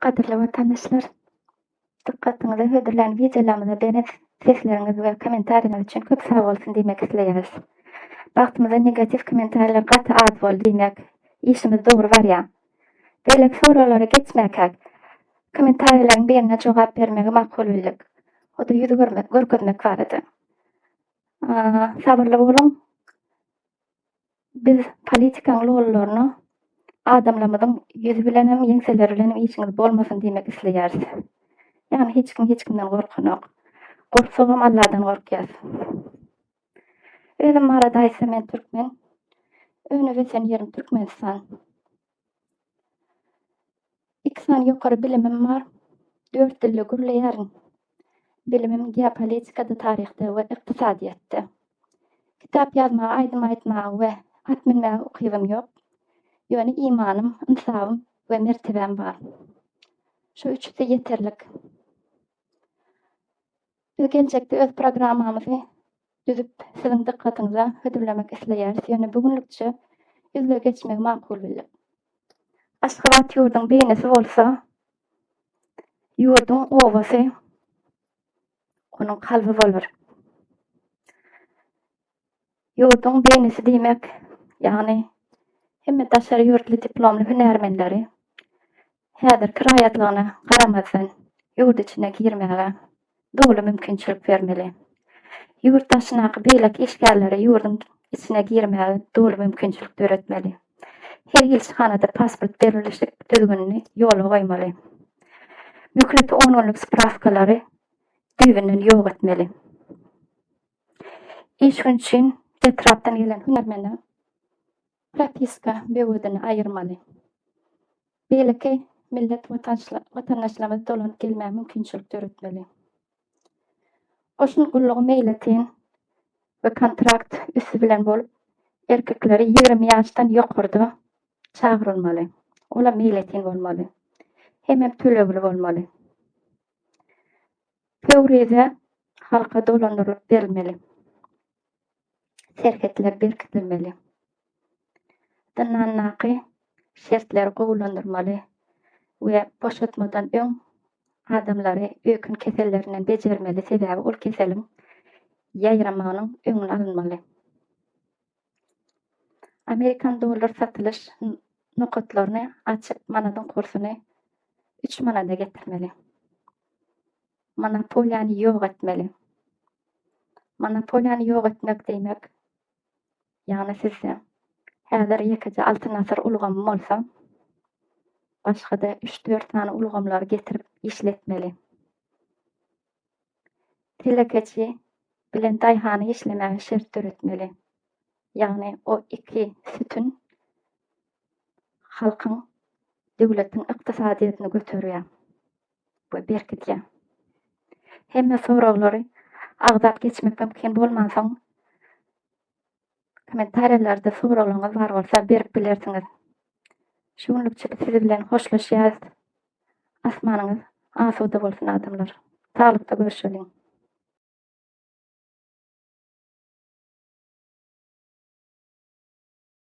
Gaderly watandaşlar, dikkatiňize hödürlen wideolarymyza beren sesleriniz we kommentariýaňyz üçin köp sag bolsun diýmek isleýäris. Bagtymyza negativ kommentariýalar gaty az bol diýmek işimiz dogry barýa. Beýle soralara geçmäkäk kommentariýalaryň birine jogap bermegi makul bildik. O da ýüzi görkezmek bar edi. Sabırly bolun. Biz politikaň lolularyny adamlamyzyň ýüzi bilenem, ýeňseleri bilenem işimiz bolmasyn diýmek isleýäris. Ýani hiç kimden gorkanok. Gorksagam Allahdan gorkýas. Özüm arada aýsam men türkmen. Öňe geçen ýerim Türkmenistan. 2 sany ýokary bilimim bar. 4 dilde gürleýärin. Bilimim geopolitikada, taryhda we ykdysadyatda. Kitap ýazmagy, aýdym aýtmagy we at minmäge ukypym ýok. Ýöne imanym, insabym we mertebem bar. Şu üçsi ýeterlik. Biz geljekde öz programmamyzy düzüp siziň dikkatiňize hödürlemek isleýäris. Ýöne bugünlükçe ýüzle geçmek makul bildik. Aşgabat ýurduň beýnesi bolsa, ýurduň owasy onuň kalby bolar. Ýurduň beýnesi diýmek, ýagny hemme daşary ýurtly diplomly hünärmenleri häzirki raýatlygyna garamasyn ýurt içine girmäge dogry mümkinçilik bermeli. Yurtdaşynaky beýleki işgärlere ýurdun içine girmäge dogry mümkinçilik töretmeli. Her elçihanada pasport berilişlik düzgünini ýola goýmaly. Müklet 10 günlük spravkalary düýbünden ýok etmeli. İş üçin etrapdan gelen hünärmene propiska böwedini aýyrmaly. Beýleki millet watandaşlarymyz dolanyp gelmäge mümkinçilik töretmeli. Oşun gullugy meýletin we kontrakt üssü bilen bolup, erkekleri 20 ýaşdan ýokarda çagyrylmaly. Olar meýletin bolmaly. Hemem tölegli bolmaly. Töwrede halka dolandyrylyp berilmeli. Serhetler berkitilmeli. Dynannaky şertler gowulandyrmaly we boşatmadan öň adamlary ökün kesellerinden bejermeli. Sebäbi ol keseliň ýaýramanyň öňüni alynmaly. Amerikan dollar satylyş nokatlaryny açyp manadan kursyny 3 manada getirmeli. Monopoliýany ýok etmeli. Monopoliýany ýok etmek diýmek, ýagny sizde häzir ýekeje altyn asyr ulgamy bolsa, başga-da 3-4 tane ulgamlar getirip işletmeli. Telekeçi bilen daýhany işlemäge şert töretmeli. Ýagny o iki sütün halkyň, döwletiň ykdysadyýatyny göterýär we berkitýär. Hemme soraglary agzap geçmek mümkin bolmansaň, kommentariýalarda soraglaryňyz bar bolsa berip bilersiňiz. Şuňlukça siz bilen hoşlaşýar. Asmanyňyz asuda bolsun adamlar. Taglykda görüşelim.